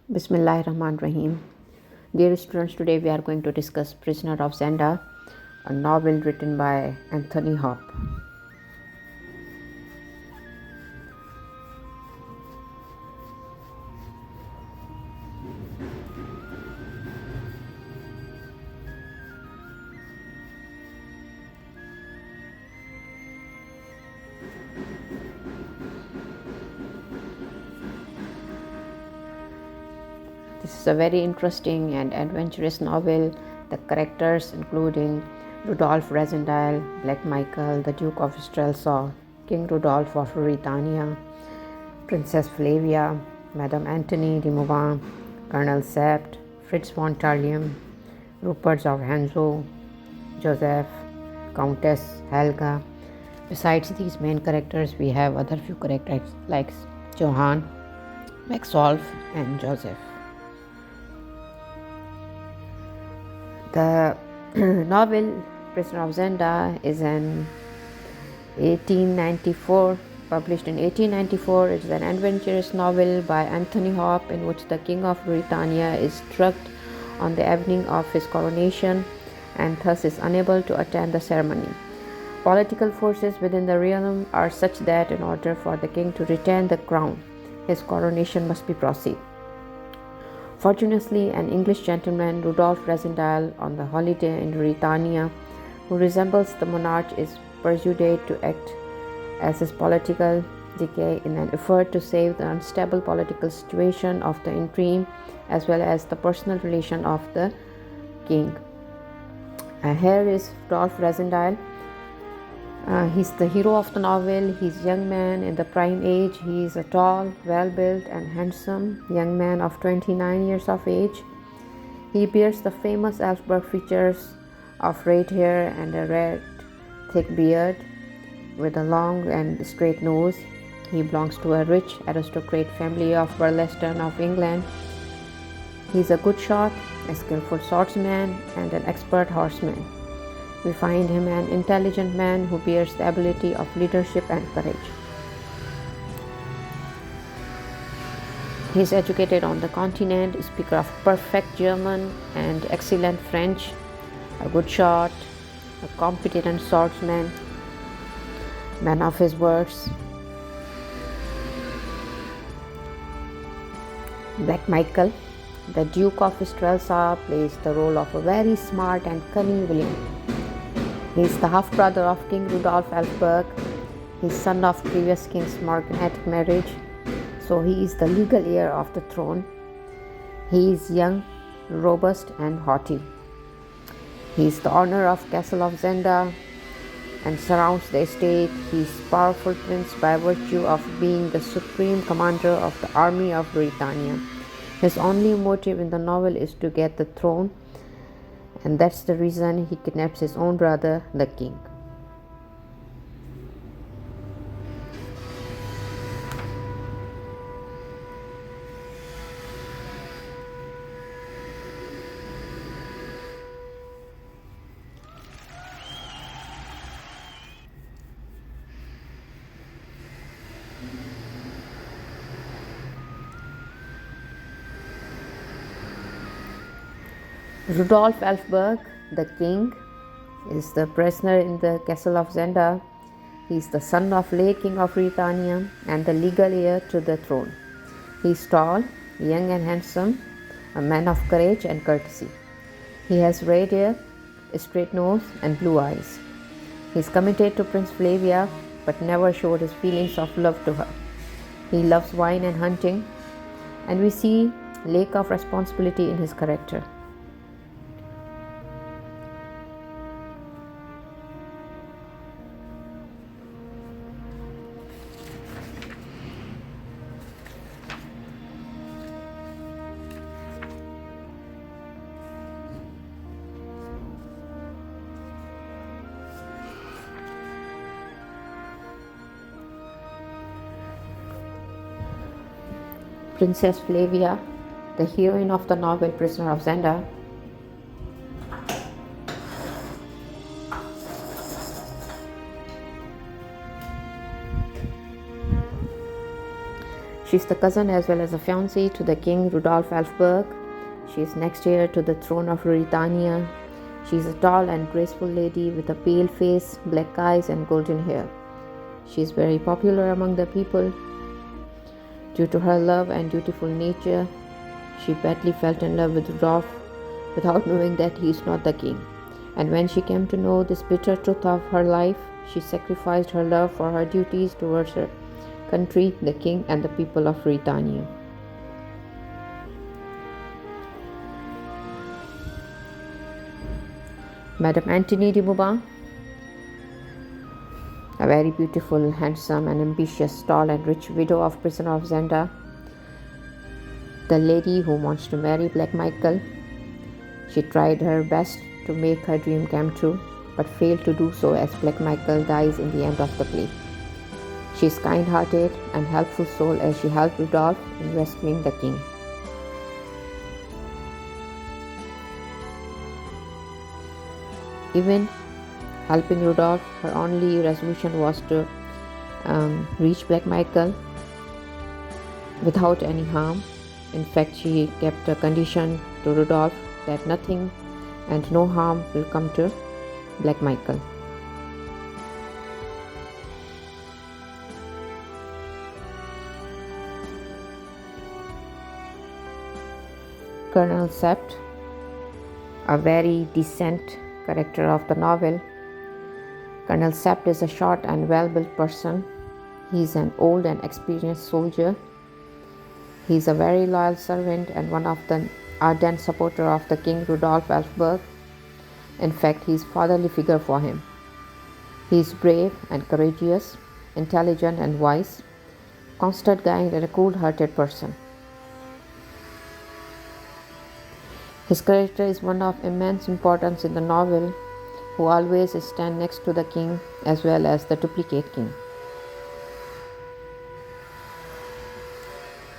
Bismillahirrahmanirrahim. Dear students, today we are going to discuss Prisoner of Zenda, a novel written by Anthony Hope. This is a very interesting and adventurous novel. The characters including Rudolph Rassendyll, Black Michael, the Duke of Strelsaw, King Rudolph of Ruritania, Princess Flavia, Madame Antony de Mouvant, Colonel Sept, Fritz von Tarlium, Rupert of Hanzo, Joseph, Countess Helga. Besides these main characters, we have other few characters like Johann, Maxwolf, and Joseph. The novel Prisoner of Zenda is an 1894, published in 1894. It is an adventurous novel by Anthony Hope in which the King of Britannia is drugged on the evening of his coronation and thus is unable to attend the ceremony. Political forces within the realm are such that in order for the king to retain the crown, his coronation must be proceed. Fortunately, an English gentleman, Rudolph Rassendyll, on the holiday in Ruritania, who resembles the monarch, is persuaded to act as his political decay in an effort to save the unstable political situation of the interim as well as the personal relation of the king. Here is Rudolph Rassendyll. He's the hero of the novel. He's a young man in the prime age. He is a tall, well-built and handsome young man of 29 years of age. He bears the famous Elfberg features of red hair and a red, thick beard with a long and straight nose. He belongs to a rich aristocrat family of Burleston of England. He's a good shot, a skillful swordsman and an expert horseman. We find him an intelligent man who bears the ability of leadership and courage. He is educated on the continent, a speaker of perfect German and excellent French, a good shot, a competent swordsman, man of his words. Black Michael, the Duke of Strelsaw, plays the role of a very smart and cunning villain. He is the half-brother of King Rudolph Elfberg, his son of previous king's morganatic marriage, so he is the legal heir of the throne. He is young, robust and haughty. He is the owner of Castle of Zenda and surrounds the estate. He is powerful prince by virtue of being the supreme commander of the army of Britannia. His only motive in the novel is to get the throne, and that's the reason he kidnaps his own brother, the king. Rudolph Elfberg, the king, is the prisoner in the castle of Zenda. He is the son of late King of Britannia and the legal heir to the throne. He is tall, young and handsome, a man of courage and courtesy. He has red hair, a straight nose and blue eyes. He is committed to Princess Flavia but never showed his feelings of love to her. He loves wine and hunting, and we see lack of responsibility in his character. Princess Flavia, the heroine of the novel Prisoner of Zenda, She's the cousin as well as a fiancée to the king Rudolf Elfberg. She is next heir to the throne of Ruritania. She is a tall and graceful lady with a pale face, black eyes, and golden hair. She is very popular among the people. Due to her love and dutiful nature, she badly fell in love with Rudolf without knowing that he is not the king. And when she came to know this bitter truth of her life, she sacrificed her love for her duties towards her country, the king, and the people of Britannia. Madame Antony de Mauban, a very beautiful, handsome, and ambitious, tall, and rich widow of prisoner of Zenda, the lady who wants to marry Black Michael. She tried her best to make her dream come true, but failed to do so as Black Michael dies in the end of the play. She is kind-hearted and helpful soul as she helped Rudolph in rescuing the king. Even helping Rudolph, her only resolution was to reach Black Michael without any harm. In fact, she kept a condition to Rudolph that nothing and no harm will come to Black Michael. Colonel Sept, a very decent character of the novel. Colonel Sept is a short and well-built person. He is an old and experienced soldier. He is a very loyal servant and one of the ardent supporter of the King Rudolf Elfberg. In fact, he is fatherly figure for him. He is brave and courageous, intelligent and wise, constant kind and a cool-hearted person. His character is one of immense importance in the novel, who always stands next to the king as well as the duplicate king.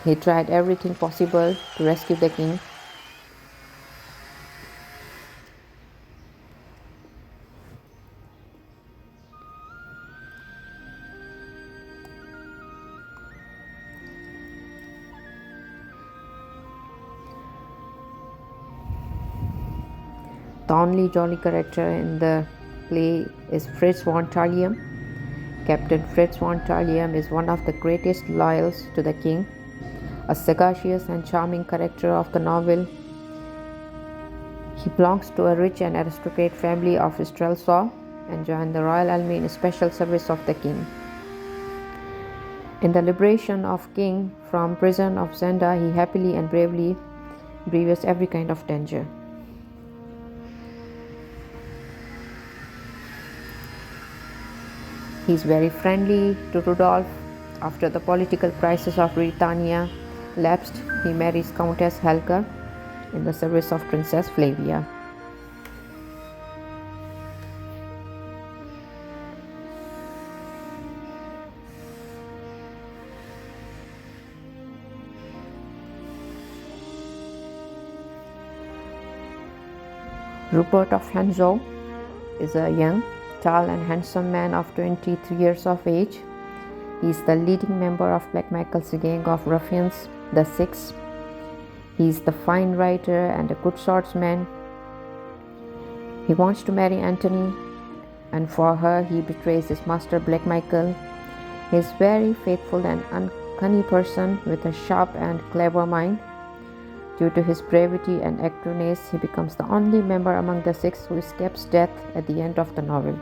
He tried everything possible to rescue the king. The only jolly character in the play is Fritz von Thallium. Captain Fritz von Thallium is one of the greatest loyals to the king, a sagacious and charming character of the novel. He belongs to a rich and aristocratic family of Strelsaw and joined the Royal Army in special service of the king. In the liberation of king from prison of Zenda, he happily and bravely braves every kind of danger. He is very friendly to Rudolph. After the political crisis of Britannia lapsed, he marries Countess Helga in the service of Princess Flavia. Rupert of Hentzau is a young, tall and handsome man of 23 years of age. He is the leading member of Black Michael's gang of ruffians, the Six. He is the fine writer and a good swordsman. He wants to marry Antony, and for her he betrays his master Black Michael. He is very faithful and uncanny person with a sharp and clever mind. Due to his bravery and activeness, he becomes the only member among the Six who escapes death at the end of the novel.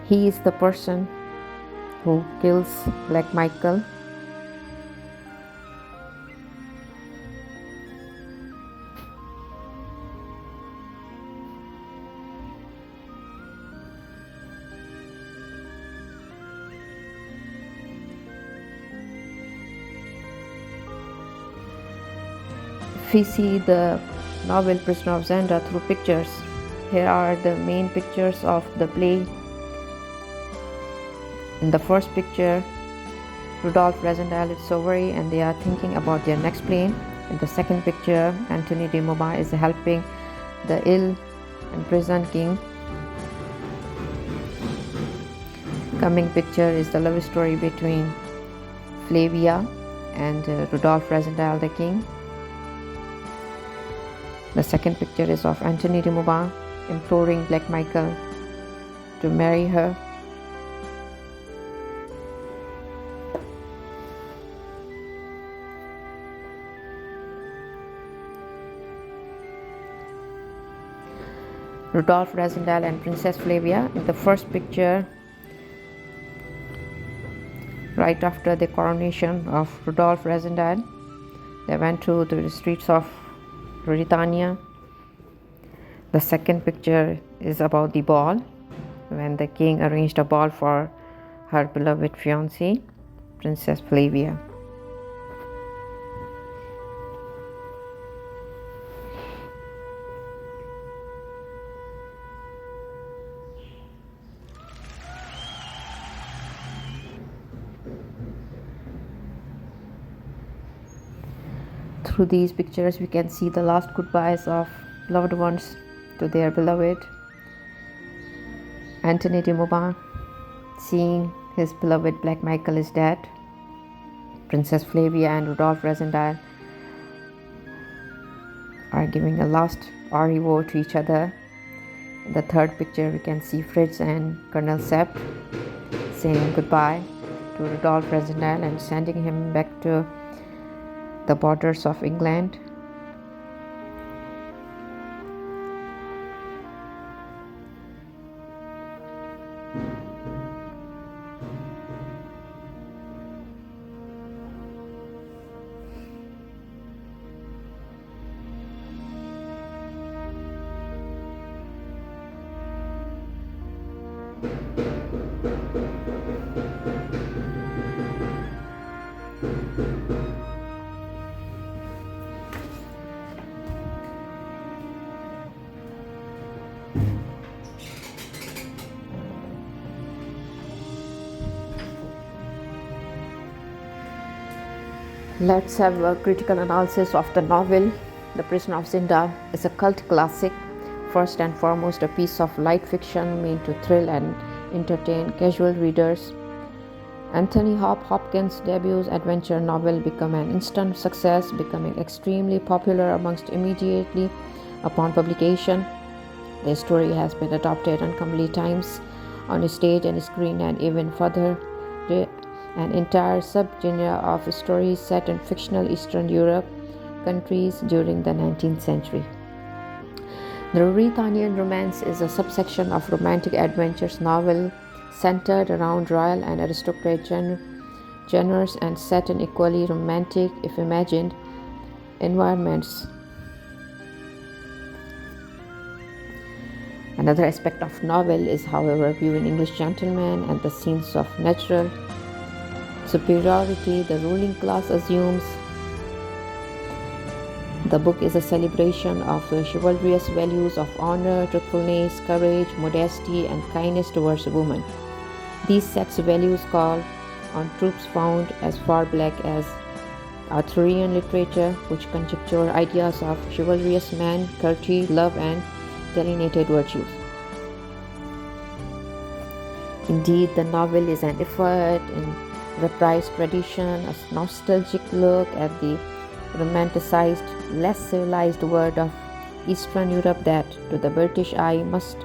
He is the person who kills Black Michael. If we see the novel Prisoner of Zenda through pictures, here are the main pictures of the play. In the first picture, Rudolph Rassendyll is sovereign and they are thinking about their next plane. In the second picture, Antony de Mauban is helping the ill and imprisoned king. Coming picture is the love story between Flavia and Rudolph Rosendahl, the king. The second picture is of Antony de Mauban imploring Black Michael to marry her. Rudolph Rosendahl and Princess Flavia. In the first picture, right after the coronation of Rudolph Rosendahl, they went through the streets of Ruritania. The second picture is about the ball, when the king arranged a ball for her beloved fiancée, Princess Flavia. Through these pictures, we can see the last goodbyes of loved ones to their beloved. Antony de Mauban, seeing his beloved Black Michael is dead. Princess Flavia and Rudolph Rosendahl are giving a last au revoir to each other. In the third picture, we can see Fritz and Colonel Sepp saying goodbye to Rudolph Rosendahl and sending him back to the borders of England. Let's have a critical analysis of the novel. The Prisoner of Zenda is a cult classic, first and foremost a piece of light fiction meant to thrill and entertain casual readers. Anthony Hopkins' debut adventure novel became an instant success, becoming extremely popular amongst immediately upon publication. The story has been adapted uncomely times on stage and screen, and even further an entire subgenre of stories set in fictional Eastern Europe countries during the 19th century. The Ruritanian romance is a subsection of romantic adventures novel centered around royal and aristocratic genres and set in equally romantic, if imagined, environments. Another aspect of novel is, however, viewing English gentlemen and the scenes of natural superiority the ruling class assumes. The book is a celebration of the chivalrous values of honor, truthfulness, courage, modesty, and kindness towards women. These sets values call on tropes found as far back as Arthurian literature, which conjecture ideas of chivalrous man, courtesy, love, and delineated virtues. Indeed, the novel is an effort in reprised tradition, a nostalgic look at the romanticized, less civilized world of Eastern Europe that, to the British eye, must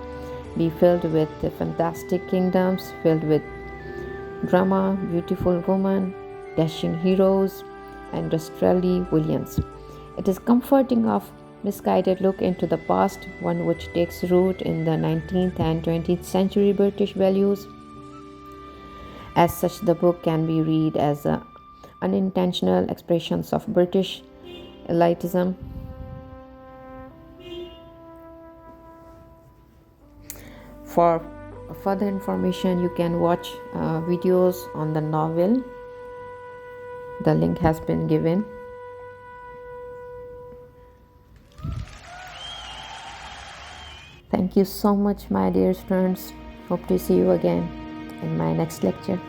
be filled with fantastic kingdoms, filled with drama, beautiful women, dashing heroes, and industrially villains. It is comforting of misguided look into the past, one which takes root in the 19th and 20th century British values. As such, the book can be read as unintentional expressions of British elitism. For further information, you can watch videos on the novel. The link has been given. Thank you so much, my dear students. Hope to see you again in my next lecture.